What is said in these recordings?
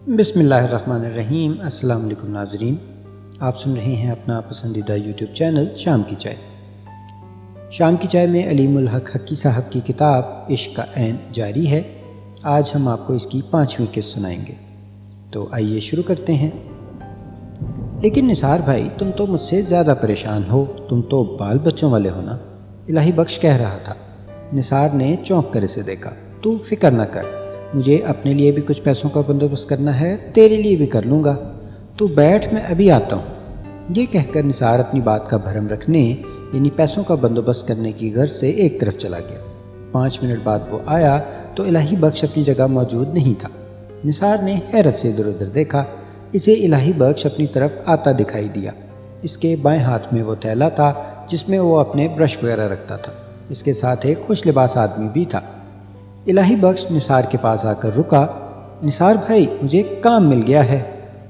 بسم اللہ الرحمن الرحیم۔ السلام علیکم ناظرین، آپ سن رہے ہیں اپنا پسندیدہ یوٹیوب چینل شام کی چائے۔ شام کی چائے میں علیم الحق حقی صاحب کی کتاب عشق کا عین جاری ہے۔ آج ہم آپ کو اس کی 5ویں قسط سنائیں گے، تو آئیے شروع کرتے ہیں۔ لیکن نثار بھائی، تم تو مجھ سے زیادہ پریشان ہو، تم تو بال بچوں والے ہو نا، الہی بخش کہہ رہا تھا۔ نثار نے چونک کر اسے دیکھا۔ تو فکر نہ کر، مجھے اپنے لیے بھی کچھ پیسوں کا بندوبست کرنا ہے، تیرے لیے بھی کر لوں گا، تو بیٹھ، میں ابھی آتا ہوں۔ یہ کہہ کر نثار اپنی بات کا بھرم رکھنے یعنی پیسوں کا بندوبست کرنے کی غرض سے ایک طرف چلا گیا۔ 5 منٹ بعد وہ آیا تو الہی بخش اپنی جگہ موجود نہیں تھا۔ نثار نے حیرت سے ادھر ادھر دیکھا۔ اسے الہی بخش اپنی طرف آتا دکھائی دیا۔ اس کے بائیں ہاتھ میں وہ تھیلا تھا جس میں وہ اپنے برش وغیرہ رکھتا تھا۔ اس کے ساتھ ایک خوش لباس آدمی بھی تھا۔ الہی بخش نثار کے پاس آ کر رکا۔ نثار بھائی، مجھے کام مل گیا ہے،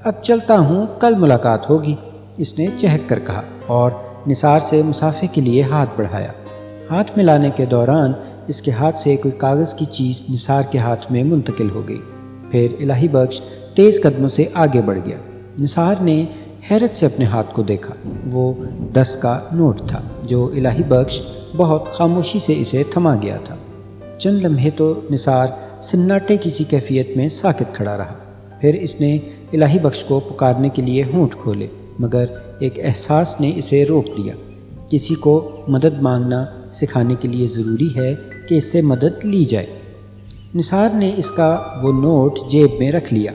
اب چلتا ہوں، کل ملاقات ہوگی، اس نے چہک کر کہا اور نثار سے مسافے کے لیے ہاتھ بڑھایا۔ ہاتھ ملانے کے دوران اس کے ہاتھ سے کوئی کاغذ کی چیز نثار کے ہاتھ میں منتقل ہو گئی۔ پھر الہی بخش تیز قدموں سے آگے بڑھ گیا۔ نثار نے حیرت سے اپنے ہاتھ کو دیکھا۔ وہ 10 کا نوٹ تھا جو الہی بخش بہت خاموشی سے اسے تھما گیا تھا۔ چند لمحے تو نثار سناٹے کی سی کیفیت میں ساکت کھڑا رہا۔ پھر اس نے الہی بخش کو پکارنے کے لیے ہونٹ کھولے، مگر ایک احساس نے اسے روک دیا۔ کسی کو مدد مانگنا سکھانے کے لیے ضروری ہے کہ اس سے مدد لی جائے۔ نثار نے اس کا وہ نوٹ جیب میں رکھ لیا۔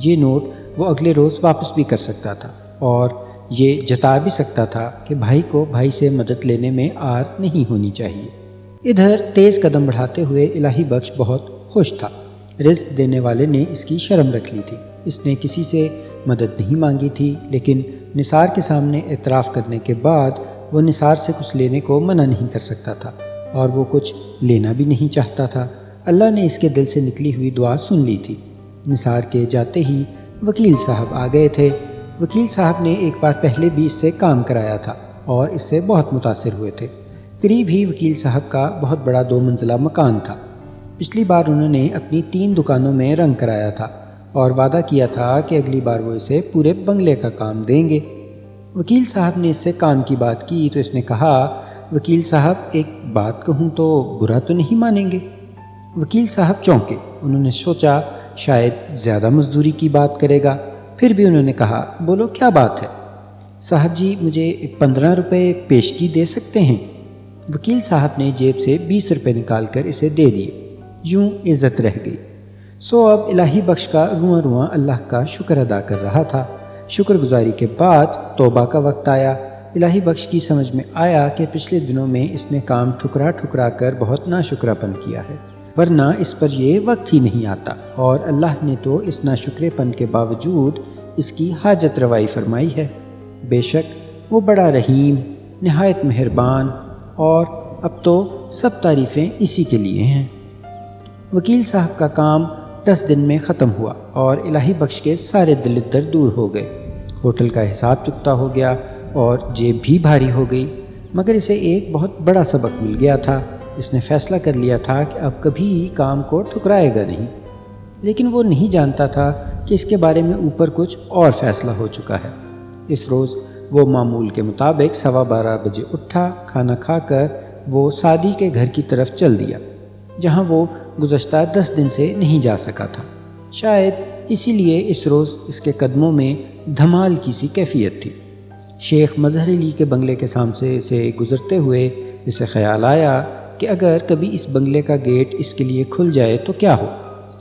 یہ نوٹ وہ اگلے روز واپس بھی کر سکتا تھا اور یہ جتا بھی سکتا تھا کہ بھائی کو بھائی سے مدد لینے میں آر نہیں ہونی چاہیے۔ ادھر تیز قدم بڑھاتے ہوئے الہی بخش بہت خوش تھا۔ رزق دینے والے نے اس کی شرم رکھ لی تھی۔ اس نے کسی سے مدد نہیں مانگی تھی، لیکن نثار کے سامنے اعتراف کرنے کے بعد وہ نثار سے کچھ لینے کو منع نہیں کر سکتا تھا، اور وہ کچھ لینا بھی نہیں چاہتا تھا۔ اللہ نے اس کے دل سے نکلی ہوئی دعا سن لی تھی۔ نثار کے جاتے ہی وکیل صاحب آ گئے تھے۔ وکیل صاحب نے ایک بار پہلے بھی اس سے کام کرایا تھا اور اس سے بہت متاثر ہوئے تھے۔ قریب ہی وکیل صاحب کا بہت بڑا 2 منزلہ مکان تھا۔ پچھلی بار انہوں نے اپنی 3 دکانوں میں رنگ کرایا تھا اور وعدہ کیا تھا کہ اگلی بار وہ اسے پورے بنگلے کا کام دیں گے۔ وکیل صاحب نے اس سے کام کی بات کی تو اس نے کہا، وکیل صاحب، ایک بات کہوں تو برا تو نہیں مانیں گے؟ وکیل صاحب چونکے۔ انہوں نے سوچا شاید زیادہ مزدوری کی بات کرے گا، پھر بھی انہوں نے کہا، بولو کیا بات ہے؟ صاحب جی، مجھے 15 روپے پیشگی دے سکتے ہیں؟ وکیل صاحب نے جیب سے 20 روپے نکال کر اسے دے دیے۔ یوں عزت رہ گئی۔ سو اب الہی بخش کا رواں رواں اللہ کا شکر ادا کر رہا تھا۔ شکر گزاری کے بعد توبہ کا وقت آیا۔ الہی بخش کی سمجھ میں آیا کہ پچھلے دنوں میں اس نے کام ٹھکرا ٹھکرا کر بہت ناشکرا پن کیا ہے، ورنہ اس پر یہ وقت ہی نہیں آتا، اور اللہ نے تو اس ناشکرے پن کے باوجود اس کی حاجت روائی فرمائی ہے۔ بے شک وہ بڑا رحیم، نہایت مہربان، اور اب تو سب تعریفیں اسی کے لیے ہیں۔ وکیل صاحب کا کام 10 دن میں ختم ہوا اور الہی بخش کے سارے دل درد دور ہو گئے۔ ہوٹل کا حساب چکتا ہو گیا اور جیب بھی بھاری ہو گئی، مگر اسے ایک بہت بڑا سبق مل گیا تھا۔ اس نے فیصلہ کر لیا تھا کہ اب کبھی کام کو ٹھکرائے گا نہیں، لیکن وہ نہیں جانتا تھا کہ اس کے بارے میں اوپر کچھ اور فیصلہ ہو چکا ہے۔ اس روز وہ معمول کے مطابق 12:15 بجے اٹھا۔ کھانا کھا کر وہ سعدی کے گھر کی طرف چل دیا، جہاں وہ گزشتہ 10 دن سے نہیں جا سکا تھا۔ شاید اسی لیے اس روز اس کے قدموں میں دھمال کی سی کیفیت تھی۔ شیخ مظہر علی کے بنگلے کے سامنے سے گزرتے ہوئے اسے خیال آیا کہ اگر کبھی اس بنگلے کا گیٹ اس کے لیے کھل جائے تو کیا ہو۔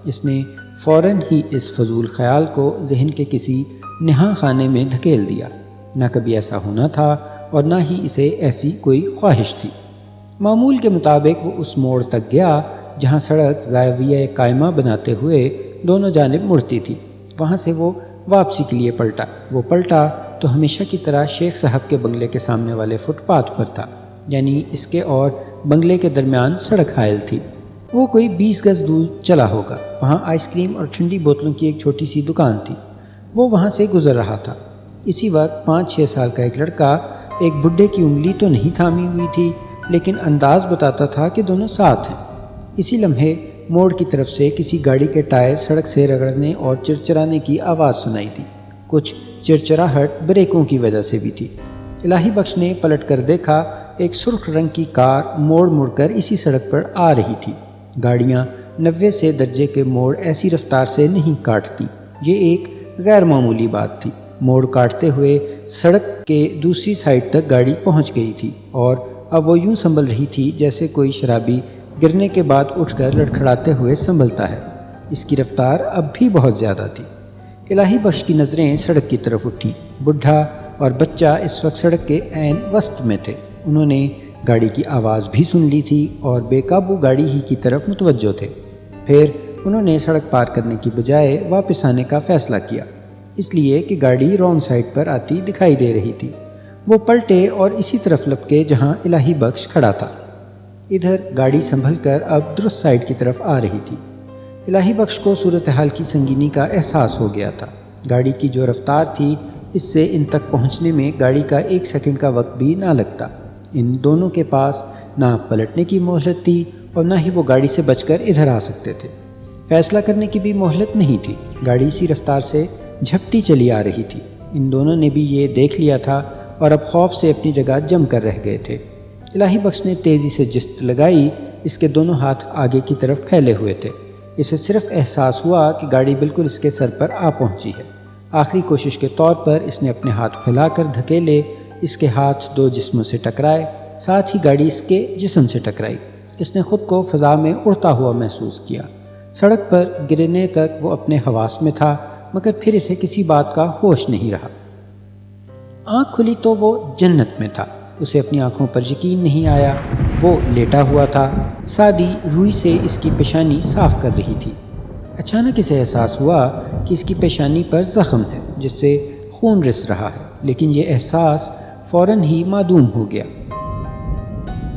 اس نے فوراً ہی اس فضول خیال کو ذہن کے کسی نہاں خانے میں دھکیل دیا۔ نہ کبھی ایسا ہونا تھا اور نہ ہی اسے ایسی کوئی خواہش تھی۔ معمول کے مطابق وہ اس موڑ تک گیا جہاں سڑک زاویہ قائمہ بناتے ہوئے دونوں جانب مڑتی تھی۔ وہاں سے وہ واپسی کے لیے پلٹا۔ وہ پلٹا تو ہمیشہ کی طرح شیخ صاحب کے بنگلے کے سامنے والے فٹ پاتھ پر تھا، یعنی اس کے اور بنگلے کے درمیان سڑک حائل تھی۔ وہ کوئی 20 گز دور چلا ہوگا۔ وہاں آئس کریم اور ٹھنڈی بوتلوں کی ایک چھوٹی سی دکان تھی۔ وہ وہاں سے گزر رہا تھا۔ اسی وقت 5-6 سال کا ایک لڑکا ایک بڈھے کی انگلی تو نہیں تھامی ہوئی تھی، لیکن انداز بتاتا تھا کہ دونوں ساتھ ہیں۔ اسی لمحے موڑ کی طرف سے کسی گاڑی کے ٹائر سڑک سے رگڑنے اور چرچرانے کی آواز سنائی دی۔ کچھ چرچراہٹ بریکوں کی وجہ سے بھی تھی۔ الہی بخش نے پلٹ کر دیکھا، ایک سرخ رنگ کی کار موڑ مڑ کر اسی سڑک پر آ رہی تھی۔ گاڑیاں 90 سے درجے کے موڑ ایسی رفتار سے نہیں کاٹتی، یہ ایک غیر معمولی بات تھی۔ موڑ کاٹتے ہوئے سڑک کے دوسری سائڈ تک گاڑی پہنچ گئی تھی اور اب وہ یوں سنبھل رہی تھی جیسے کوئی شرابی گرنے کے بعد اٹھ کر لڑکھڑاتے ہوئے سنبھلتا ہے۔ اس کی رفتار اب بھی بہت زیادہ تھی۔ الہی بخش کی نظریں سڑک کی طرف اٹھی۔ بڈھا اور بچہ اس وقت سڑک کے عین وسط میں تھے۔ انہوں نے گاڑی کی آواز بھی سن لی تھی اور بے قابو گاڑی ہی کی طرف متوجہ تھے۔ پھر انہوں نے سڑک پار کرنے کی بجائے واپس آنے کا فیصلہ کیا، اس لیے کہ گاڑی رونگ سائڈ پر آتی دکھائی دے رہی تھی۔ وہ پلٹے اور اسی طرف لپکے جہاں الہی بخش کھڑا تھا۔ ادھر گاڑی سنبھل کر اب درست سائڈ کی طرف آ رہی تھی۔ الہی بخش کو صورتحال کی سنگینی کا احساس ہو گیا تھا۔ گاڑی کی جو رفتار تھی اس سے ان تک پہنچنے میں گاڑی کا 1 سیکنڈ کا وقت بھی نہ لگتا۔ ان دونوں کے پاس نہ پلٹنے کی مہلت تھی اور نہ ہی وہ گاڑی سے بچ کر ادھر آ سکتے تھے۔ فیصلہ کرنے کی بھی مہلت نہیں تھی۔ گاڑی اسی رفتار سے جھپٹی چلی آ رہی تھی۔ ان دونوں نے بھی یہ دیکھ لیا تھا اور اب خوف سے اپنی جگہ جم کر رہ گئے تھے۔ الہی بخش نے تیزی سے جست لگائی۔ اس کے دونوں ہاتھ آگے کی طرف پھیلے ہوئے تھے۔ اسے صرف احساس ہوا کہ گاڑی بالکل اس کے سر پر آ پہنچی ہے۔ آخری کوشش کے طور پر اس نے اپنے ہاتھ پھیلا کر دھکیلے۔ اس کے ہاتھ 2 جسموں سے ٹکرائے، ساتھ ہی گاڑی اس کے جسم سے ٹکرائی۔ اس نے خود کو فضا میں اڑتا ہوا محسوس کیا۔ سڑک پر گرنے تک وہ اپنے حواس میں تھا، مگر پھر اسے کسی بات کا ہوش نہیں رہا۔ آنکھ کھلی تو وہ جنت میں تھا۔ اسے اپنی آنکھوں پر یقین نہیں آیا۔ وہ لیٹا ہوا تھا۔ سادی روئی سے اس کی پیشانی صاف کر رہی تھی۔ اچانک اسے احساس ہوا کہ اس کی پیشانی پر زخم ہے جس سے خون رس رہا ہے، لیکن یہ احساس فوراً ہی معدوم ہو گیا۔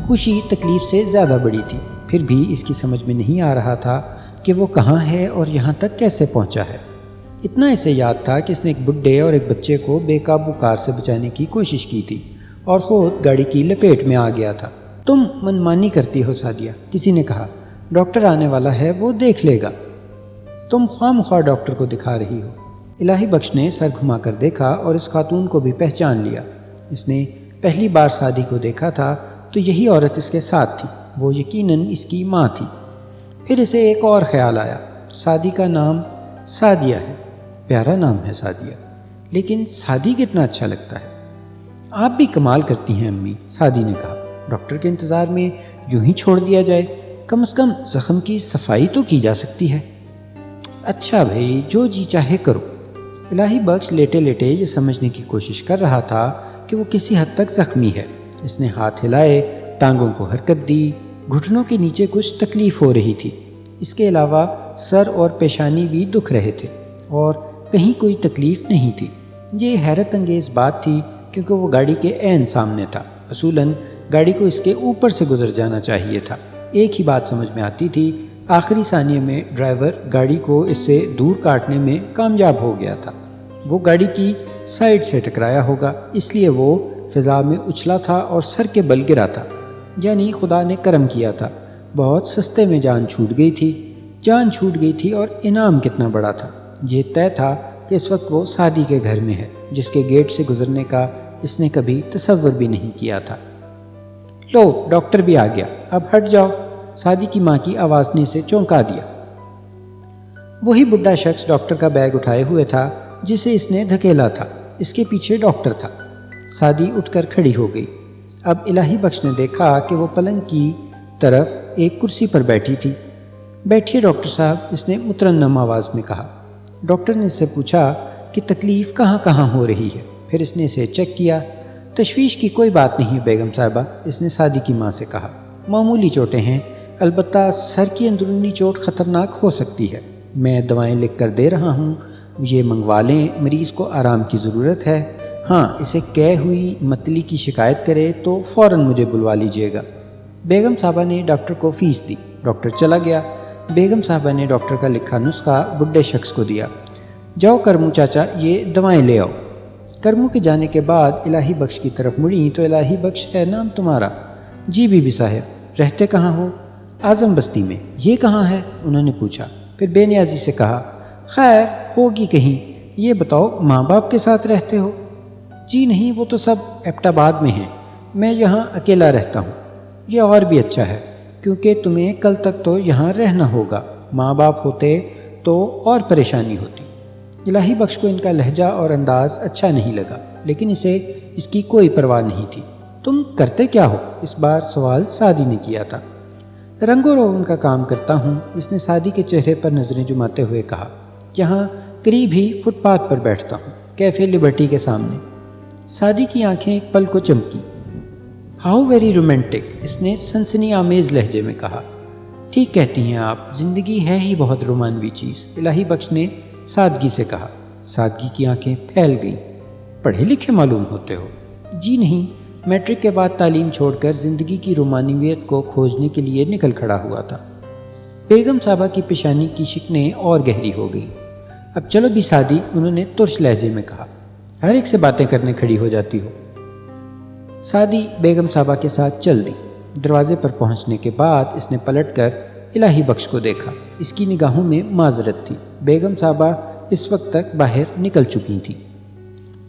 خوشی تکلیف سے زیادہ بڑی تھی، پھر بھی اس کی سمجھ میں نہیں آ رہا تھا کہ وہ کہاں ہے اور یہاں تک کیسے پہنچا ہے۔ اتنا اسے یاد تھا کہ اس نے ایک بڈھے اور ایک بچے کو بے قابو کار سے بچانے کی کوشش کی تھی اور خود گاڑی کی لپیٹ میں آ گیا تھا۔ تم منمانی کرتی ہو سعدیہ، کسی نے کہا۔ ڈاکٹر آنے والا ہے، وہ دیکھ لے گا۔ تم خواہ مخواہ ڈاکٹر کو دکھا رہی ہو۔ الہی بخش نے سر گھما کر دیکھا اور اس خاتون کو بھی پہچان لیا۔ اس نے پہلی بار سادی کو دیکھا تھا تو یہی عورت اس کے ساتھ تھی۔ وہ یقیناً اس کی ماں تھی۔ پھر اسے ایک اور خیال آیا۔ سادی کا نام سعدیہ ہے، پیارا نام ہے سعدیہ، لیکن سادی کتنا اچھا لگتا ہے۔ آپ بھی کمال کرتی ہیں امی، سادی نے کہا۔ ڈاکٹر کے انتظار میں یوں ہی چھوڑ دیا جائے؟ کم از کم زخم کی صفائی تو کی جا سکتی ہے۔ اچھا بھائی، جو جی چاہے کرو۔ الہی بخش لیٹے لیٹے یہ سمجھنے کی کوشش کر رہا تھا کہ وہ کسی حد تک زخمی ہے۔ اس نے ہاتھ ہلائے، ٹانگوں کو حرکت دی، گھٹنوں کے نیچے کچھ تکلیف ہو رہی تھی۔ اس کے علاوہ سر اور پیشانی بھی دکھ رہے تھے اور کہیں کوئی تکلیف نہیں تھی۔ یہ حیرت انگیز بات تھی کیونکہ وہ گاڑی کے عین سامنے تھا۔ اصولاً گاڑی کو اس کے اوپر سے گزر جانا چاہیے تھا۔ ایک ہی بات سمجھ میں آتی تھی، آخری ثانیے میں ڈرائیور گاڑی کو اس سے دور کاٹنے میں کامیاب ہو گیا تھا۔ وہ گاڑی کی سائڈ سے ٹکرایا ہوگا، اس لیے وہ فضا میں اچھلا تھا اور سر کے بل گرا تھا۔ یعنی خدا نے کرم کیا تھا، بہت سستے میں جان چھوٹ گئی تھی۔ جان چھوٹ گئی تھی اور انعام کتنا بڑا تھا۔ یہ طے تھا کہ اس وقت وہ سعدی کے گھر میں ہے، جس کے گیٹ سے گزرنے کا اس نے کبھی تصور بھی نہیں کیا تھا۔ لو، ڈاکٹر بھی آ گیا، اب ہٹ جاؤ، سعدی کی ماں کی آواز نے اسے چونکا دیا۔ وہی بڈھا شخص ڈاکٹر کا بیگ اٹھائے ہوئے تھا جسے اس نے دھکیلا تھا۔ اس کے پیچھے ڈاکٹر تھا۔ سعدی اٹھ کر کھڑی ہو گئی۔ اب الہی بخش نے دیکھا کہ وہ پلنگ کی طرف ایک کرسی پر بیٹھی تھی۔ بیٹھیے ڈاکٹر صاحب، اس نے مترنم آواز میں کہا۔ ڈاکٹر نے اس سے پوچھا کہ تکلیف کہاں کہاں ہو رہی ہے۔ پھر اس نے اسے چیک کیا۔ تشویش کی کوئی بات نہیں بیگم صاحبہ، اس نے سعدی کی ماں سے کہا۔ معمولی چوٹیں ہیں، البتہ سر کی اندرونی چوٹ خطرناک ہو سکتی ہے۔ میں دوائیں لکھ کر دے رہا ہوں، یہ منگوا لیں، مریض کو آرام کی ضرورت ہے۔ ہاں، اسے قے ہوئی متلی کی شکایت کرے تو فوراً مجھے بلوا لیجیے گا۔ بیگم صاحبہ نے ڈاکٹر کو فیس دی۔ ڈاکٹر چلا گیا۔ بیگم صاحبہ نے ڈاکٹر کا لکھا نسخہ بڈھے شخص کو دیا۔ جاؤ کرمو چاچا، یہ دوائیں لے آؤ۔ کرمو کے جانے کے بعد الہی بخش کی طرف مڑی تو الہی بخش ہے نام تمہارا؟ جی بی بی صاحب۔ رہتے کہاں ہو؟ اعظم بستی میں۔ یہ کہاں ہے؟ انہوں نے پوچھا۔ پھر بے نیازی سے کہا، خیر ہوگی کہیں۔ یہ بتاؤ ماں باپ کے ساتھ رہتے ہو؟ جی نہیں، وہ تو سب ایبٹ آباد میں ہیں، میں یہاں اکیلا رہتا ہوں۔ یہ اور بھی اچھا ہے کیونکہ تمہیں کل تک تو یہاں رہنا ہوگا، ماں باپ ہوتے تو اور پریشانی ہوتی۔ الہی بخش کو ان کا لہجہ اور انداز اچھا نہیں لگا، لیکن اسے اس کی کوئی پرواہ نہیں تھی۔ تم کرتے کیا ہو؟ اس بار سوال سعدی نے کیا تھا۔ رنگ و روغن کا کام کرتا ہوں، اس نے سعدی کے چہرے پر نظریں جماتے ہوئے کہا۔ یہاں قریب ہی فٹ پاتھ پر بیٹھتا ہوں، کیفے لبرٹی کے سامنے۔ سعدی کی آنکھیں ایک پل کو چمکی۔ ہاؤ ویری رومانٹک، اس نے سنسنی آمیز لہجے میں کہا۔ ٹھیک کہتی ہیں آپ، زندگی ہے ہی بہت رومانوی چیز، الہی بخش نے سادگی سے کہا۔ سادگی کی آنکھیں پھیل گئیں۔ پڑھے لکھے معلوم ہوتے ہو؟ جی نہیں، میٹرک کے بعد تعلیم چھوڑ کر زندگی کی رومانویت کو کھوجنے کے لیے نکل کھڑا ہوا تھا۔ بیگم صاحبہ کی پیشانی کی شکنیں اور گہری ہو گئی۔ اب چلو بھی سعدی، انہوں نے ترش لہجے میں کہا، ہر ایک سے باتیں کرنے کھڑی ہو جاتی ہو۔ سعدی بیگم صاحبہ کے ساتھ چل دی۔ دروازے پر پہنچنے کے بعد اس نے پلٹ کر الہی بخش کو دیکھا۔ اس کی نگاہوں میں معذرت تھی۔ بیگم صاحبہ اس وقت تک باہر نکل چکی تھیں۔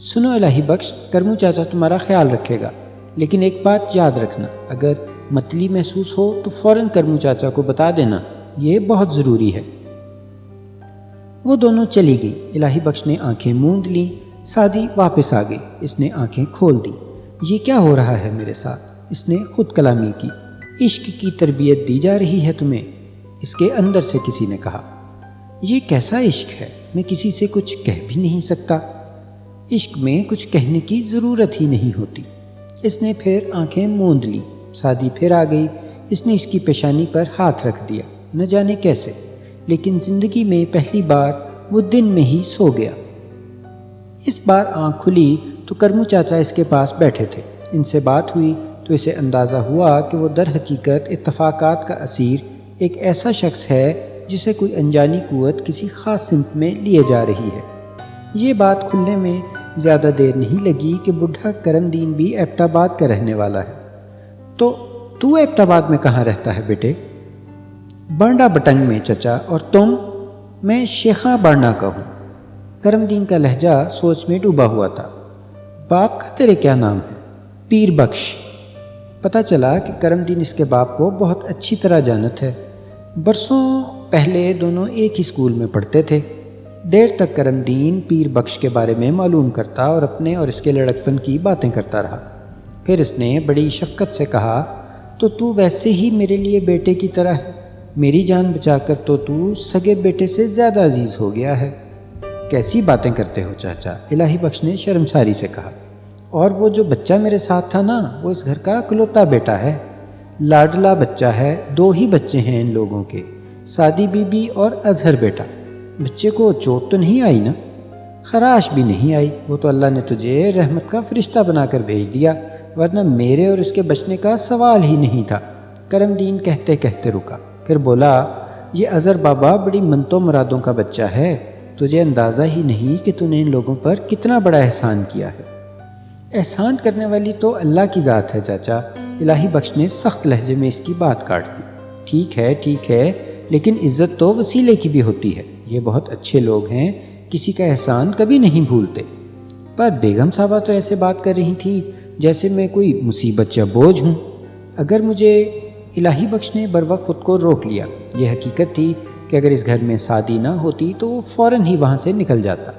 سنو الہی بخش، کرمو چاچا تمہارا خیال رکھے گا، لیکن ایک بات یاد رکھنا، اگر متلی محسوس ہو تو فوراً کرمو چاچا کو بتا دینا، یہ بہت ضروری ہے۔ وہ دونوں چلی گئی۔ الہی بخش نے آنکھیں موند لیں۔ سعدی واپس آ گئی۔ اس نے آنکھیں کھول دیں۔ یہ کیا ہو رہا ہے میرے ساتھ؟ اس نے خود کلامی کی۔ عشق کی تربیت دی جا رہی ہے تمہیں، اس کے اندر سے کسی نے کہا۔ یہ کیسا عشق ہے؟ میں کسی سے کچھ کہہ بھی نہیں سکتا۔ عشق میں کچھ کہنے کی ضرورت ہی نہیں ہوتی۔ اس نے پھر آنکھیں موند لیں۔ سعدی پھر آ گئی۔ اس نے اس کی پیشانی پر ہاتھ رکھ دیا۔ نہ جانے کیسے، لیکن زندگی میں پہلی بار وہ دن میں ہی سو گیا۔ اس بار آنکھ کھلی تو کرمو چاچا اس کے پاس بیٹھے تھے۔ ان سے بات ہوئی تو اسے اندازہ ہوا کہ وہ در حقیقت اتفاقات کا اسیر ایک ایسا شخص ہے جسے کوئی انجانی قوت کسی خاص سمت میں لیے جا رہی ہے۔ یہ بات کھلنے میں زیادہ دیر نہیں لگی کہ بڈھا کرم دین بھی ایبٹ آباد کا رہنے والا ہے۔ تو ایبٹ آباد میں کہاں رہتا ہے بیٹے؟ بانڈا بٹنگ میں چچا، اور تم؟ میں شیخاں بانڈا کا ہوں۔ کرم دین کا لہجہ سوچ میں ڈوبا ہوا تھا۔ باپ کا تیرے کیا نام ہے؟ پیر بخش۔ پتہ چلا کہ کرم دین اس کے باپ کو بہت اچھی طرح جانت ہے۔ برسوں پہلے دونوں ایک ہی اسکول میں پڑھتے تھے۔ دیر تک کرم دین پیر بخش کے بارے میں معلوم کرتا اور اپنے اور اس کے لڑکپن کی باتیں کرتا رہا۔ پھر اس نے بڑی شفقت سے کہا، تو ویسے ہی میرے لیے بیٹے کی طرح ہے، میری جان بچا کر تو سگے بیٹے سے زیادہ عزیز ہو گیا ہے۔ کیسی باتیں کرتے ہو چاچا؟ الہی بخش نے شرمساری سے کہا۔ اور وہ جو بچہ میرے ساتھ تھا نا، وہ اس گھر کا اکلوتا بیٹا ہے، لاڈلا بچہ ہے۔ 2 ہی بچے ہیں ان لوگوں کے، سعدی بی بی اور اظہر بیٹا۔ بچے کو چوٹ تو نہیں آئی نا؟ خراش بھی نہیں آئی، وہ تو اللہ نے تجھے رحمت کا فرشتہ بنا کر بھیج دیا، ورنہ میرے اور اس کے بچنے کا سوال ہی نہیں تھا۔ کرم دین کہتے کہتے رکا، پھر بولا، یہ اظہر بابا بڑی منتوں مرادوں کا بچہ ہے، تجھے اندازہ ہی نہیں کہ تو نے ان لوگوں پر کتنا بڑا احسان کیا ہے۔ احسان کرنے والی تو اللہ کی ذات ہے چاچا، الہی بخش نے سخت لہجے میں اس کی بات کاٹ دی۔ ٹھیک ہے، لیکن عزت تو وسیلے کی بھی ہوتی ہے۔ یہ بہت اچھے لوگ ہیں، کسی کا احسان کبھی نہیں بھولتے۔ پر بیگم صاحبہ تو ایسے بات کر رہی تھی جیسے میں کوئی مصیبت یا بوجھ ہوں۔ اگر مجھے، الہی بخش نے بروقت خود کو روک لیا۔ یہ حقیقت تھی کہ اگر اس گھر میں سعدی نہ ہوتی تو وہ فوراً ہی وہاں سے نکل جاتا۔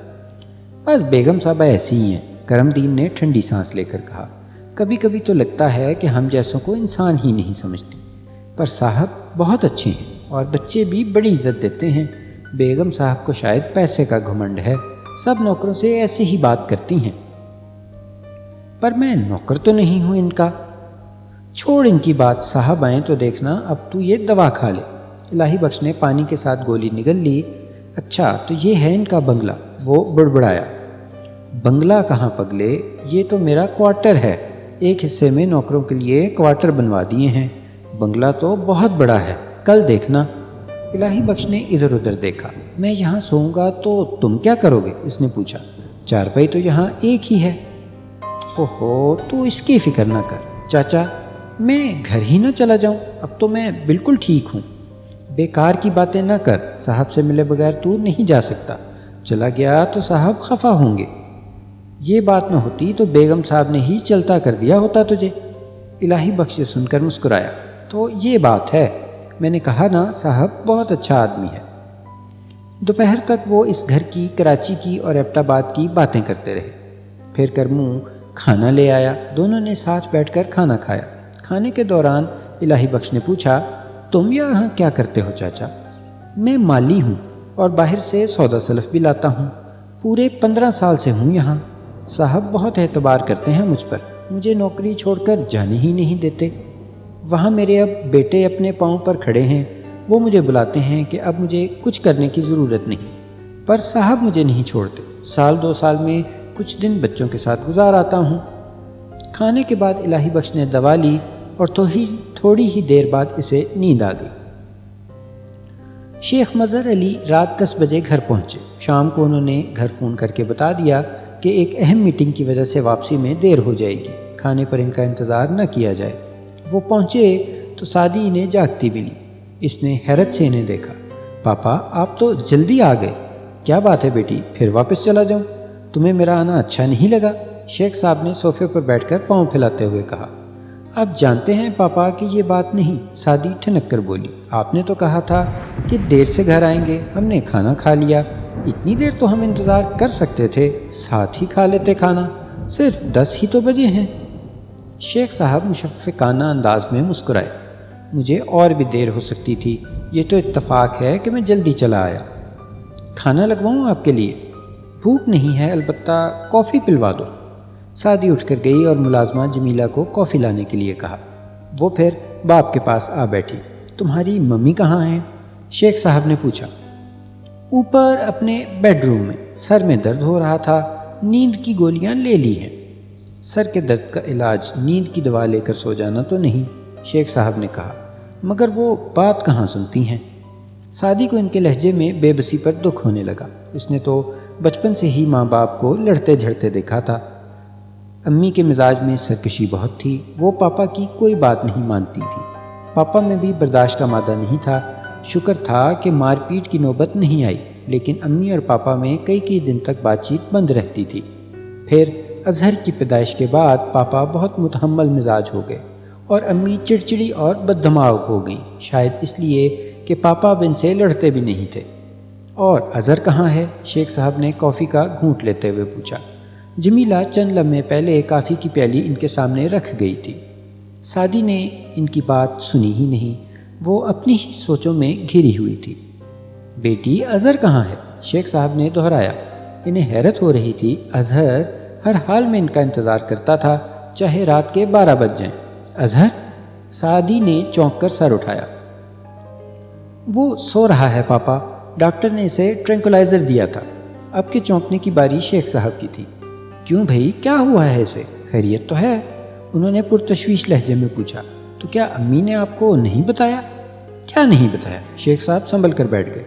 بس بیگم صاحبہ ایسی ہی ہیں، کرم دین نے ٹھنڈی سانس لے کر کہا۔ کبھی کبھی تو لگتا ہے کہ ہم جیسوں کو انسان ہی نہیں سمجھتی، پر صاحب بہت اچھے ہیں اور بچے بھی بڑی عزت دیتے ہیں۔ بیگم صاحب کو شاید پیسے کا گھمنڈ ہے، سب نوکروں سے ایسے ہی بات کرتی ہیں۔ پر میں نوکر تو نہیں ہوں ان کا۔ چھوڑ ان کی بات، صاحب آئیں تو دیکھنا، اب تو یہ دوا کھا لے۔ الہی بخش نے پانی کے ساتھ گولی نگل لی۔ اچھا تو یہ ہے ان کا بنگلہ؟ وہ بڑبڑایا۔ بنگلہ کہاں پگلے، یہ تو میرا کوارٹر ہے، ایک حصے میں نوکروں کے لیے کوارٹر بنوا دیے ہیں، بنگلہ تو بہت بڑا ہے، کل دیکھنا۔ الہی بخش نے ادھر ادھر دیکھا۔ میں یہاں سوؤں گا تو تم کیا کرو گے؟ اس نے پوچھا۔ چارپائی تو یہاں ایک ہی ہے۔ اوہو، تو اس کی فکر نہ کر چاچا، میں گھر ہی نہ چلا جاؤں؟ اب تو میں بالکل ٹھیک ہوں۔ بیکار کی باتیں نہ کر، صاحب سے ملے بغیر تو نہیں جا سکتا، چلا گیا تو صاحب خفا ہوں گے۔ یہ بات نہ ہوتی تو بیگم صاحب نے ہی چلتا کر دیا ہوتا تجھے۔ الہی بخش سن کر مسکرایا۔ تو یہ بات ہے، میں نے کہا نا صاحب بہت اچھا آدمی ہے۔ دوپہر تک وہ اس گھر کی، کراچی کی اور ایبٹ آباد کی باتیں کرتے رہے۔ پھر کرموں کھانا لے آیا، دونوں نے ساتھ بیٹھ کر کھانا کھایا۔ کھانے کے دوران الہی بخش نے پوچھا، تم یہاں کیا کرتے ہو چاچا؟ میں مالی ہوں اور باہر سے سودا سلف بھی لاتا ہوں، پورے 15 سال سے ہوں یہاں۔ صاحب بہت اعتبار کرتے ہیں مجھ پر، مجھے نوکری چھوڑ کر جانے ہی نہیں دیتے۔ وہاں میرے اب بیٹے اپنے پاؤں پر کھڑے ہیں، وہ مجھے بلاتے ہیں کہ اب مجھے کچھ کرنے کی ضرورت نہیں، پر صاحب مجھے نہیں چھوڑتے۔ سال 2 سال میں کچھ دن بچوں کے ساتھ گزار آتا ہوں۔ کھانے کے بعد الہی بخش نے دوا لی اور تھوڑی ہی دیر بعد اسے نیند آ گئی۔ شیخ مظہر علی رات 10 بجے گھر پہنچے۔ شام کو انہوں نے گھر فون کر کے بتا دیا کہ ایک اہم میٹنگ کی وجہ سے واپسی میں دیر ہو جائے گی، کھانے پر ان کا انتظار نہ کیا جائے۔ وہ پہنچے تو سعدی انہیں جاگتی ملی۔ اس نے حیرت سے انہیں دیکھا۔ پاپا آپ تو جلدی آ گئے، کیا بات ہے بیٹی، پھر واپس چلا جاؤں؟ تمہیں میرا آنا اچھا نہیں لگا؟ شیخ صاحب نے صوفے پر بیٹھ کر پاؤں پھیلاتے ہوئے کہا۔ آپ جانتے ہیں پاپا کہ یہ بات نہیں، سعدی ٹھنک کر بولی۔ آپ نے تو کہا تھا کہ دیر سے گھر آئیں گے، ہم نے کھانا کھا لیا، اتنی دیر تو ہم انتظار کر سکتے تھے، ساتھ ہی کھا لیتے کھانا، صرف 10 ہی تو بجے ہیں۔ شیخ صاحب مشفقانہ انداز میں مسکرائے۔ مجھے اور بھی دیر ہو سکتی تھی، یہ تو اتفاق ہے کہ میں جلدی چلا آیا۔ کھانا لگواؤں آپ کے لیے؟ بھوک نہیں ہے، البتہ کافی پلوا دو۔ سعدی اٹھ کر گئی اور ملازمہ جمیلہ کو کافی لانے کے لیے کہا۔ وہ پھر باپ کے پاس آ بیٹھی۔ تمہاری ممی کہاں ہیں؟ شیخ صاحب نے پوچھا۔ اوپر اپنے بیڈ روم میں، سر میں درد ہو رہا تھا، نیند کی گولیاں لے لی ہیں۔ سر کے درد کا علاج نیند کی دوا لے کر سو جانا تو نہیں، شیخ صاحب نے کہا، مگر وہ بات کہاں سنتی ہیں۔ سعدی کو ان کے لہجے میں بے بسی پر دکھ ہونے لگا۔ اس نے تو بچپن سے ہی ماں باپ کو لڑتے جھڑتے دیکھا تھا۔ امی کے مزاج میں سرکشی بہت تھی، وہ پاپا کی کوئی بات نہیں مانتی تھی۔ پاپا میں بھی برداشت کا مادہ نہیں تھا۔ شکر تھا کہ مار پیٹ کی نوبت نہیں آئی، لیکن امی اور پاپا میں کئی دن تک بات چیت بند رہتی تھی۔ پھر اظہر کی پیدائش کے بعد پاپا بہت متحمل مزاج ہو گئے اور امی چڑچڑی اور بد دماغ ہو گئیں، شاید اس لیے کہ پاپا اب ان سے لڑتے بھی نہیں تھے۔ اور اظہر کہاں ہے؟ شیخ صاحب نے کافی کا گھونٹ لیتے ہوئے پوچھا۔ جمیلہ چند لمحے پہلے کافی کی پیالی ان کے سامنے رکھ گئی تھی۔ سعدی نے ان کی بات سنی ہی نہیں، وہ اپنی ہی سوچوں میں گھری ہوئی تھی۔ بیٹی اظہر کہاں ہے؟ شیخ صاحب نے دہرایا۔ انہیں حیرت ہو رہی تھی، اظہر ہر حال میں ان کا انتظار کرتا تھا، چاہے رات کے 12 بج جائیں۔ اظہر؟ سعدی نے چونک کر سر اٹھایا۔ وہ سو رہا ہے پاپا، ڈاکٹر نے اسے ٹرینکولائزر دیا تھا۔ اب کے چونکنے کی باری شیخ صاحب کی تھی۔ کیوں بھائی، کیا ہوا ہے اسے؟ خیریت تو ہے؟ انہوں نے پرتشویش لہجے میں پوچھا۔ تو کیا امی نے آپ کو نہیں بتایا؟ کیا نہیں بتایا؟ شیخ صاحب سنبھل کر بیٹھ گئے۔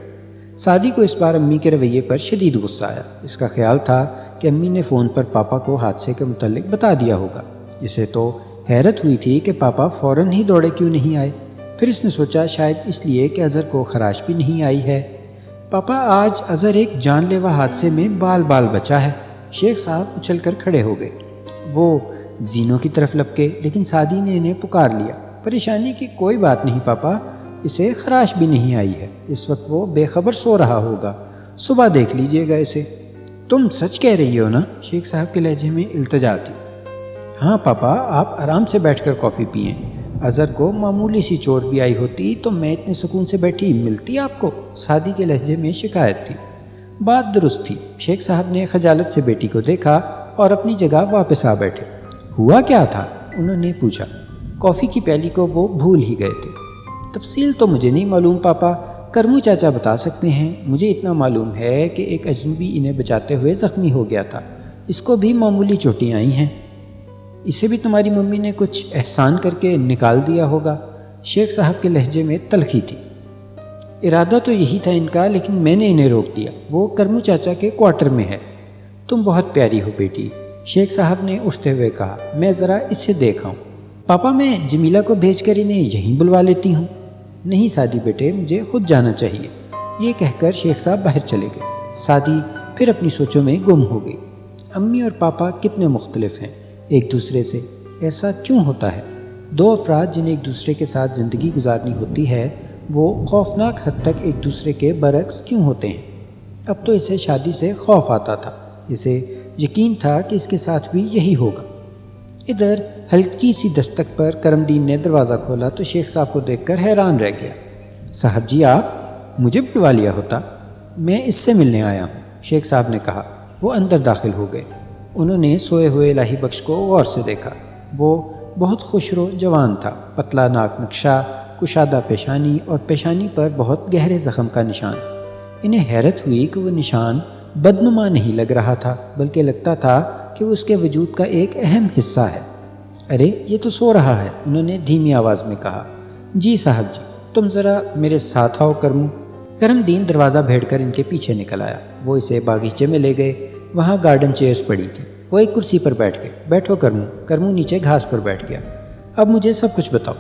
سعدی کو اس بار امی کے رویے پر شدید غصہ آیا۔ اس کا خیال تھا کہ امی نے فون پر پاپا کو حادثے کے متعلق بتا دیا ہوگا۔ اسے تو حیرت ہوئی تھی کہ پاپا فوراً ہی دوڑے کیوں نہیں آئے۔ پھر اس نے سوچا شاید اس لیے کہ اظہر کو خراش بھی نہیں آئی ہے۔ پاپا آج اظہر ایک جان لیوا حادثے میں بال بچا ہے۔ شیخ صاحب اچھل کر کھڑے ہو گئے۔ وہ زینوں کی طرف لپکے، لیکن سعدی نے انہیں پکار لیا۔ پریشانی کی کوئی بات نہیں پاپا، اسے خراش بھی نہیں آئی ہے، اس وقت وہ بے خبر سو رہا ہوگا، صبح دیکھ لیجئے گا اسے۔ تم سچ کہہ رہی ہو نا؟ شیخ صاحب کے لہجے میں التجا تھی۔ ہاں پاپا، آپ آرام سے بیٹھ کر کافی پئیں۔ اظہر کو معمولی سی چوٹ بھی آئی ہوتی تو میں اتنے سکون سے بیٹھی ملتی آپ کو؟ سعدی کے لہجے میں شکایت تھی۔ بات درست تھی۔ شیخ صاحب نے خجالت سے بیٹی کو دیکھا اور اپنی جگہ واپس آ بیٹھے۔ ہوا کیا تھا؟ انہوں نے پوچھا۔ کافی کی پیالی کو وہ بھول ہی گئے تھے۔ تفصیل تو مجھے نہیں معلوم پاپا، کرمو چاچا بتا سکتے ہیں۔ مجھے اتنا معلوم ہے کہ ایک اجنبی انہیں بچاتے ہوئے زخمی ہو گیا تھا، اس کو بھی معمولی چوٹیں آئی ہیں۔ اسے بھی تمہاری ممی نے کچھ احسان کر کے نکال دیا ہوگا۔ شیخ صاحب کے لہجے میں تلخی تھی۔ ارادہ تو یہی تھا ان کا، لیکن میں نے انہیں روک دیا۔ وہ کرمو چاچا کے کوارٹر میں ہے۔ تم بہت پیاری ہو بیٹی، شیخ صاحب نے اٹھتے ہوئے کہا۔ میں ذرا اسے دیکھ آؤں۔ پاپا میں جمیلہ کو بھیج کر انہیں یہیں بلوا لیتی ہوں۔ نہیں سعدی بیٹے، مجھے خود جانا چاہیے، یہ کہہ کر شیخ صاحب باہر چلے گئے۔ سعدی پھر اپنی سوچوں میں گم ہو گئی۔ امی اور پاپا کتنے مختلف ہیں ایک دوسرے سے، ایسا کیوں ہوتا ہے؟ دو افراد جنہیں ایک دوسرے کے ساتھ زندگی گزارنی ہوتی ہے وہ خوفناک حد تک ایک دوسرے کے برعکس کیوں ہوتے ہیں؟ اب تو اسے شادی سے خوف آتا تھا، اسے یقین تھا کہ اس کے ساتھ بھی یہی ہوگا۔ ادھر ہلکی سی دستک پر کرم دین نے دروازہ کھولا تو شیخ صاحب کو دیکھ کر حیران رہ گیا۔ صاحب جی، آپ مجھے بلوا لیا ہوتا، میں اس سے ملنے آیا ہوں، شیخ صاحب نے کہا۔ وہ اندر داخل ہو گئے۔ انہوں نے سوئے ہوئے الہی بخش کو غور سے دیکھا۔ وہ بہت خوشرو جوان تھا، پتلا ناک نقشہ، کشادہ پیشانی اور پیشانی پر بہت گہرے زخم کا نشان۔ انہیں حیرت ہوئی کہ وہ نشان بدنما نہیں لگ رہا تھا، بلکہ لگتا تھا کہ وہ اس کے وجود کا ایک اہم حصہ ہے۔ ارے یہ تو سو رہا ہے، انہوں نے دھیمی آواز میں کہا۔ جی صاحب جی، تم ذرا میرے ساتھ آؤ کرمو۔ کرم دین دروازہ بھیڑ کر ان کے پیچھے نکل آیا۔ وہ اسے باغیچے میں لے گئے، وہاں گارڈن چیئرز پڑی تھیں۔ وہ ایک کرسی پر بیٹھ گئے۔ بیٹھو کرمو۔ کرمو نیچے گھاس پر بیٹھ گیا۔ اب مجھے سب کچھ بتاؤ۔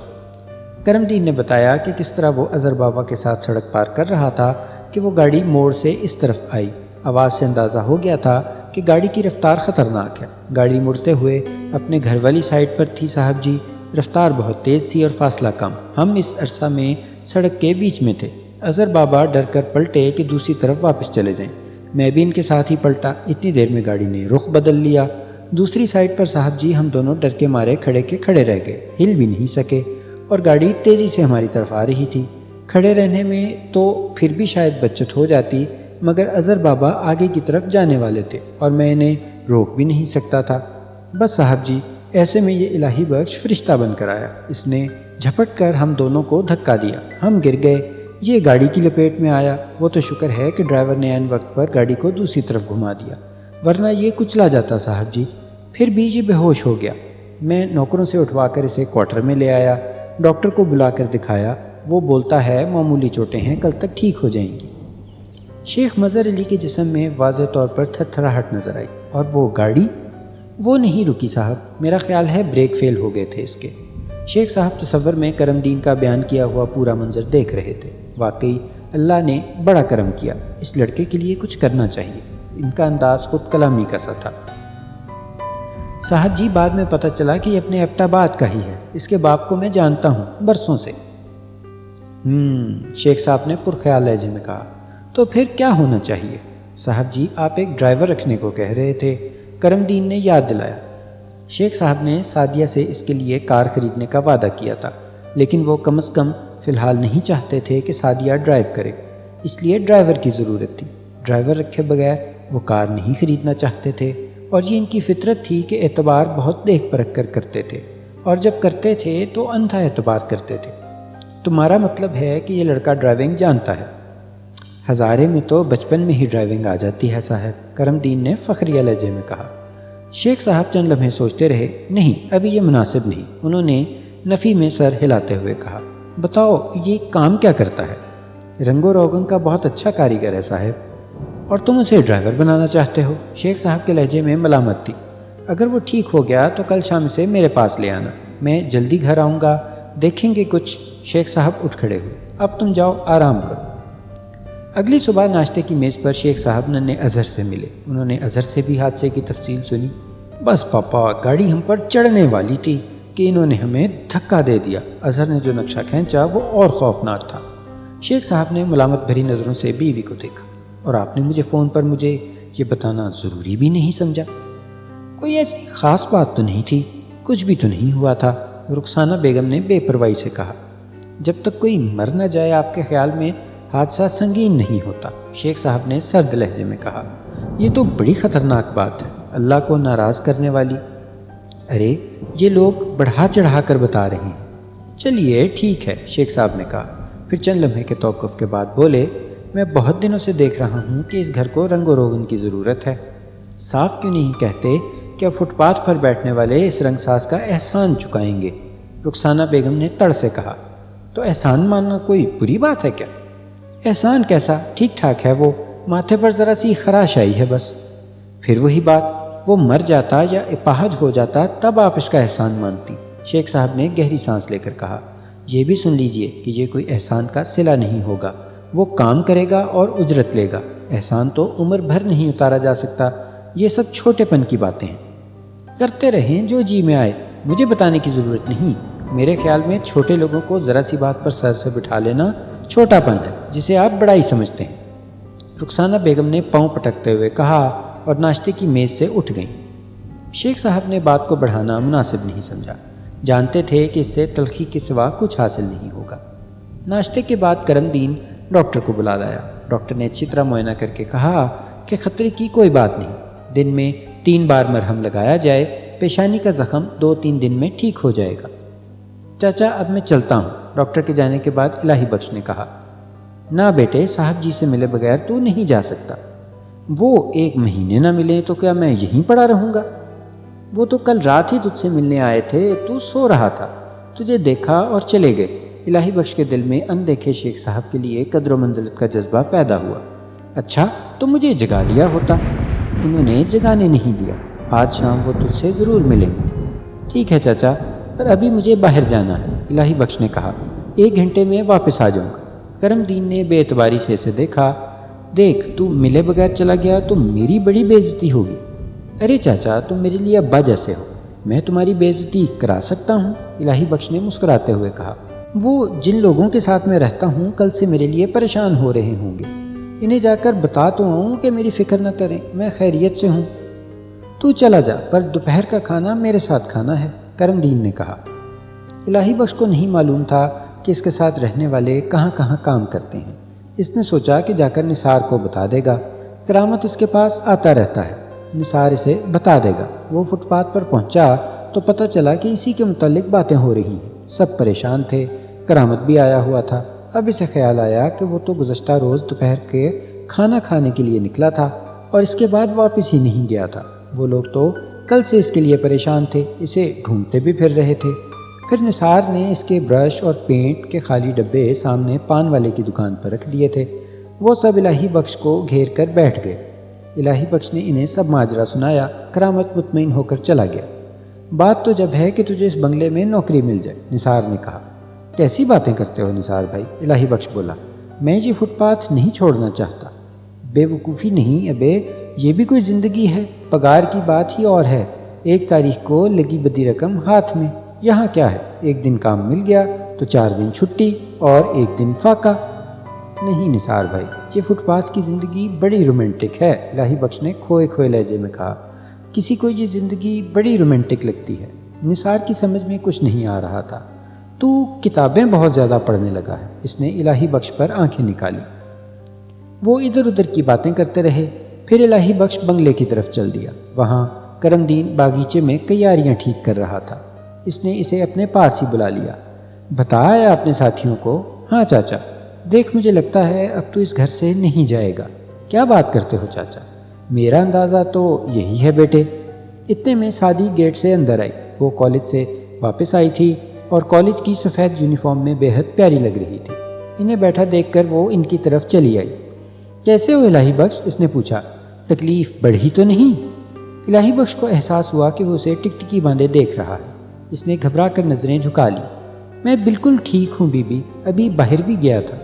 کرم دین نے بتایا کہ کس طرح وہ اظہر بابا کے ساتھ سڑک پار کر رہا تھا کہ وہ گاڑی موڑ سے اس طرف آئی۔ آواز سے اندازہ ہو گیا تھا کہ گاڑی کی رفتار خطرناک ہے۔ گاڑی مڑتے ہوئے اپنے گھر والی سائڈ پر تھی صاحب جی، رفتار بہت تیز تھی اور فاصلہ کم۔ ہم اس عرصہ میں سڑک کے بیچ میں تھے۔ اظہر بابا ڈر کر پلٹے کہ دوسری طرف واپس چلے جائیں۔ میں بھی ان کے ساتھ ہی پلٹا۔ اتنی دیر میں گاڑی نے رخ بدل لیا۔ دوسری سائڈ پر صاحب جی ہم دونوں ڈر کے مارے کھڑے کے کھڑے رہ گئے، ہل بھی نہیں سکے، اور گاڑی تیزی سے ہماری طرف آ رہی تھی۔ کھڑے رہنے میں تو پھر بھی شاید بچت ہو جاتی، مگر اظہر بابا آگے کی طرف جانے والے تھے اور میں انہیں روک بھی نہیں سکتا تھا۔ بس صاحب جی، ایسے میں یہ الہی بخش فرشتہ بن کر آیا۔ اس نے جھپٹ کر ہم دونوں کو دھکا دیا، ہم گر گئے۔ یہ گاڑی کی لپیٹ میں آیا۔ وہ تو شکر ہے کہ ڈرائیور نے عین وقت پر گاڑی کو دوسری طرف گھما دیا، ورنہ یہ کچلا جاتا صاحب جی۔ پھر بھی یہ بے ہوش ہو گیا۔ میں نوکروں سے اٹھوا کر اسے کوارٹر میں لے آیا، ڈاکٹر کو بلا کر دکھایا۔ وہ بولتا ہے معمولی چوٹیں ہیں، کل تک ٹھیک ہو جائیں گی۔ شیخ مظہر علی کے جسم میں واضح طور پر تھرتھراہٹ نظر آئی۔ اور وہ گاڑی؟ وہ نہیں رکی صاحب، میرا خیال ہے بریک فیل ہو گئے تھے اس کے۔ شیخ صاحب تصور میں کرم دین کا بیان کیا ہوا پورا منظر دیکھ رہے تھے۔ واقعی اللہ نے بڑا کرم کیا، اس لڑکے کے لیے کچھ کرنا چاہیے۔ ان کا انداز خود کلامی کا سا تھا۔ صاحب جی، بعد میں پتہ چلا کہ یہ اپنے ایبٹ آباد کا ہی ہے، اس کے باپ کو میں جانتا ہوں برسوں سے۔ شیخ صاحب نے پرخیال لہجے میں کہا۔ تو پھر کیا ہونا چاہیے؟ صاحب جی، آپ ایک ڈرائیور رکھنے کو کہہ رہے تھے، کرم دین نے یاد دلایا۔ شیخ صاحب نے سعدیہ سے اس کے لیے کار خریدنے کا وعدہ کیا تھا، لیکن وہ کم از کم فی الحال نہیں چاہتے تھے کہ سعدیہ ڈرائیو کرے، اس لیے ڈرائیور کی ضرورت تھی۔ ڈرائیور رکھے بغیر وہ کار نہیں خریدنا چاہتے تھے، اور یہ ان کی فطرت تھی کہ اعتبار بہت دیکھ پرکھ کر کرتے تھے، اور جب کرتے تھے تو اندھا اعتبار کرتے تھے۔ تمہارا مطلب ہے کہ یہ لڑکا ڈرائیونگ جانتا ہے؟ ہزارے میں تو بچپن میں ہی ڈرائیونگ آ جاتی ہے صاحب، کرم دین نے فخریہ لہجے میں کہا۔ شیخ صاحب چند لمحے سوچتے رہے۔ نہیں، ابھی یہ مناسب نہیں، انہوں نے نفی میں سر ہلاتے ہوئے کہا۔ بتاؤ، یہ کام کیا کرتا ہے؟ رنگ و روغن کا بہت اچھا کاریگر ہے صاحب، اور تم اسے ڈرائیور بنانا چاہتے ہو؟ شیخ صاحب کے لہجے میں ملامت تھی۔ اگر وہ ٹھیک ہو گیا تو کل شام سے میرے پاس لے آنا، میں جلدی گھر آؤں گا، دیکھیں گے کچھ۔ شیخ صاحب اٹھ کھڑے ہوئے۔ اب تم جاؤ، آرام کرو۔ اگلی صبح ناشتے کی میز پر شیخ صاحب ننھے اظہر سے ملے۔ انہوں نے اظہر سے بھی حادثے کی تفصیل سنی۔ بس پاپا، گاڑی ہم پر چڑھنے والی تھی کہ انہوں نے ہمیں دھکا دے دیا۔ اظہر نے جو نقشہ کھینچا وہ اور خوفناک تھا۔ شیخ صاحب نے ملامت بھری نظروں سے بیوی کو دیکھا۔ اور آپ نے مجھے فون پر مجھے یہ بتانا ضروری بھی نہیں سمجھا؟ کوئی ایسی خاص بات تو نہیں تھی، کچھ بھی تو نہیں ہوا تھا، رخسانہ بیگم نے بے پرواہی سے کہا۔ جب تک کوئی مر نہ جائے آپ کے خیال میں حادثہ سنگین نہیں ہوتا، شیخ صاحب نے سرد لہجے میں کہا۔ یہ تو بڑی خطرناک بات ہے، اللہ کو ناراض کرنے والی۔ ارے یہ لوگ بڑھا چڑھا کر بتا رہے ہیں۔ چلیے ٹھیک ہے، شیخ صاحب نے کہا۔ پھر چند لمحے کے توقف کے بعد بولے، میں بہت دنوں سے دیکھ رہا ہوں کہ اس گھر کو رنگ و روغن کی ضرورت ہے۔ صاف کیوں نہیں کہتے کہ اب فٹ پاتھ پر بیٹھنے والے اس رنگ ساز کا احسان چکائیں گے؟ رخسانہ بیگم نے تڑ سے کہا۔ تو احسان ماننا کوئی بری بات ہے کیا؟ احسان کیسا، ٹھیک ٹھاک ہے، وہ ماتھے پر ذرا سی خراش آئی ہے بس۔ پھر وہی بات، وہ مر جاتا یا اپاہج ہو جاتا تب آپ اس کا احسان مانتی۔ شیخ صاحب نے گہری سانس لے کر کہا، یہ بھی سن لیجئے کہ یہ کوئی احسان کا صلہ نہیں ہوگا، وہ کام کرے گا اور اجرت لے گا، احسان تو عمر بھر نہیں اتارا جا سکتا، یہ سب چھوٹے پن کی باتیں ہیں، کرتے رہیں جو جی میں آئے، مجھے بتانے کی ضرورت نہیں۔ میرے خیال میں چھوٹے لوگوں کو ذرا سی بات پر سر سے بٹھا لینا چھوٹا پن ہے، جسے آپ بڑائی سمجھتے ہیں۔ رخسانہ بیگم نے پاؤں پٹکتے ہوئے کہا اور ناشتے کی میز سے اٹھ گئیں۔ شیخ صاحب نے بات کو بڑھانا مناسب نہیں سمجھا، جانتے تھے کہ اس سے تلخی کے سوا کچھ حاصل نہیں ہوگا۔ ناشتے کے بعد کرم دین ڈاکٹر کو بلا لایا۔ ڈاکٹر نے اچھی طرح معائنہ کر کے کہا کہ خطرے کی کوئی بات نہیں، دن میں 3 بار مرہم لگایا جائے، پیشانی کا زخم 2-3 دن میں ٹھیک ہو جائے گا۔ چاچا اب میں چلتا ہوں، ڈاکٹر کے جانے کے بعد الہی بخش نے کہا۔ نہ بیٹے، صاحب جی سے ملے بغیر تو نہیں جا سکتا۔ وہ 1 مہینے نہ ملیں تو کیا میں یہیں پڑا رہوں گا؟ وہ تو کل رات ہی تجھ سے ملنے آئے تھے، تو سو رہا تھا، تجھے دیکھا اور چلے گئے۔ الہی بخش کے دل میں اندیکھے شیخ صاحب کے لیے قدر و منزلت کا جذبہ پیدا ہوا۔ اچھا تو مجھے جگا لیا ہوتا۔ انہوں نے جگانے نہیں دیا، آج شام وہ تجھ سے ضرور ملیں گے۔ ٹھیک ہے چاچا، پر ابھی مجھے باہر جانا ہے، الہی بخش نے کہا۔ 1 گھنٹے میں واپس آ جاؤں گا۔ کرم دین نے بے اعتباری سے اسے دیکھا۔ دیکھ، تو ملے بغیر چلا گیا تو میری بڑی بے عزتی ہوگی۔ ارے چاچا، تم میرے لیے ابا جیسے ہو، میں تمہاری بے عزتی کرا سکتا ہوں، الہی بخش نے مسکراتے ہوئے کہا۔ وہ جن لوگوں کے ساتھ میں رہتا ہوں کل سے میرے لیے پریشان ہو رہے ہوں گے، انہیں جا کر بتا تو آؤں کہ میری فکر نہ کریں، میں خیریت سے ہوں۔ تو چلا جا، پر دوپہر کا کھانا میرے ساتھ کھانا ہے، کرم دین نے کہا۔ الہی بخش کو نہیں معلوم تھا کہ اس کے ساتھ رہنے والے کہاں کہاں کام کرتے ہیں۔ اس نے سوچا کہ جا کر نثار کو بتا دے گا، کرامت اس کے پاس آتا رہتا ہے، نثار اسے بتا دے گا۔ وہ فٹ پاتھ پر پہنچا تو پتہ چلا کہ اسی کے متعلق باتیں ہو رہی ہیں۔ سب پریشان تھے، کرامت بھی آیا ہوا تھا۔ اب اسے خیال آیا کہ وہ تو گزشتہ روز دوپہر کے کھانا کھانے کے لیے نکلا تھا اور اس کے بعد واپس ہی نہیں گیا تھا۔ وہ لوگ تو کل سے اس کے لیے پریشان تھے، اسے ڈھونڈتے بھی پھر رہے تھے۔ پھر نثار نے اس کے برش اور پینٹ کے خالی ڈبے سامنے پان والے کی دکان پر رکھ دیے تھے۔ وہ سب الہی بخش کو گھیر کر بیٹھ گئے۔ الہی بخش نے انہیں سب ماجرا سنایا۔ کرامت مطمئن ہو کر چلا گیا۔ بات تو جب ہے کہ تجھے اس بنگلے میں نوکری مل جائے، نثار نے کہا۔ کیسی باتیں کرتے ہو نثار بھائی، الہی بخش بولا۔ میں یہ فٹ پاتھ نہیں چھوڑنا چاہتا۔ بے وقوفی نہیں ابے، یہ بھی کوئی زندگی ہے، پگار کی بات ہی اور ہے۔ 1 تاریخ کو لگی بدی رقم ہاتھ میں، یہاں کیا ہے، 1 دن کام مل گیا تو 4 دن چھٹی اور 1 دن فاقہ۔ نہیں نثار بھائی، یہ فٹ پاتھ کی زندگی بڑی رومانٹک ہے، الہی بخش نے کھوئے کھوئے لہجے میں کہا۔ کسی کو یہ زندگی بڑی رومانٹک لگتی ہے۔ نثار کی سمجھ میں کچھ نہیں آ رہا تھا۔ تو کتابیں بہت زیادہ پڑھنے لگا ہے، اس نے الہی بخش پر آنکھیں نکالی۔ وہ ادھر ادھر کی باتیں کرتے رہے۔ پھر الہی بخش بنگلے کی طرف چل دیا۔ وہاں کرم دین باغیچے میں کیاریاں ٹھیک کر رہا تھا۔ اس نے اسے اپنے پاس ہی بلا لیا۔ بتایا اپنے ساتھیوں کو؟ ہاں چاچا۔ دیکھ، مجھے لگتا ہے اب تو اس گھر سے نہیں جائے گا۔ کیا بات کرتے ہو چاچا؟ میرا اندازہ تو یہی ہے بیٹے۔ اتنے میں سعدی گیٹ سے اندر آئی۔ وہ کالج سے واپس آئی تھی اور کالج کی سفید یونیفارم میں بے حد پیاری لگ رہی تھی۔ انہیں بیٹھا دیکھ کر وہ ان کی طرف چلی آئی۔ کیسے ہو الہی بخش؟ اس نے پوچھا۔ تکلیف بڑھی تو نہیں؟ الہی بخش کو احساس ہوا کہ وہ اسے ٹکٹکی باندھے دیکھ رہا ہے۔ اس نے گھبرا کر نظریں جھکا لی۔ میں بالکل ٹھیک ہوں بی بی، ابھی باہر بھی گیا تھا۔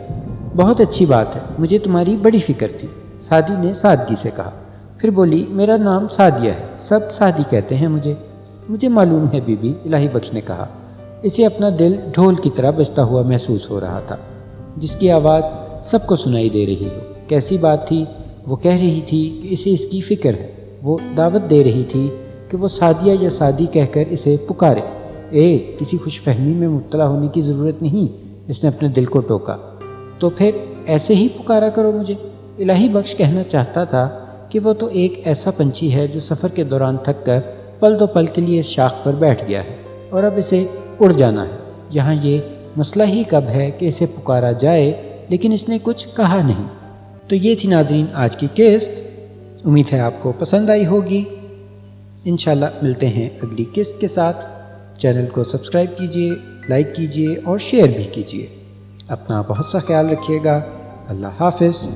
بہت اچھی بات ہے، مجھے تمہاری بڑی فکر تھی، سعدی نے سادگی سے کہا۔ پھر بولی، میرا نام سعدیہ ہے، سب سعدی کہتے ہیں مجھے معلوم ہے بی بی، الہی بخش نے کہا۔ اسے اپنا دل ڈھول کی طرح بجتا ہوا محسوس ہو رہا تھا، جس کی آواز سب کو سنائی دے رہی ہو۔ کیسی بات تھی؟ وہ کہہ رہی تھی کہ اسے اس کی فکر ہے۔ وہ دعوت دے رہی تھی کہ وہ سعدیہ یا سعدی کہہ کر اسے پکارے۔ کسی خوش فہمی میں مبتلا ہونے کی ضرورت نہیں، اس نے اپنے دل کو ٹوکا۔ تو پھر ایسے ہی پکارا کرو مجھے۔ الہی بخش کہنا چاہتا تھا کہ وہ تو ایک ایسا پنچھی ہے جو سفر کے دوران تھک کر پل دو پل کے لیے اس شاخ پر بیٹھ گیا ہے اور اب اسے اڑ جانا ہے۔ یہاں یہ مسئلہ ہی کب ہے کہ اسے پکارا جائے، لیکن اس نے کچھ کہا نہیں۔ تو یہ تھی ناظرین آج کی قسط، امید ہے آپ کو پسند آئی ہوگی۔ انشاءاللہ ملتے ہیں اگلی قسط کے ساتھ۔ چینل کو سبسکرائب کیجئے، لائک کیجئے اور شیئر بھی کیجئے۔ اپنا بہت سا خیال رکھیے گا۔ اللہ حافظ۔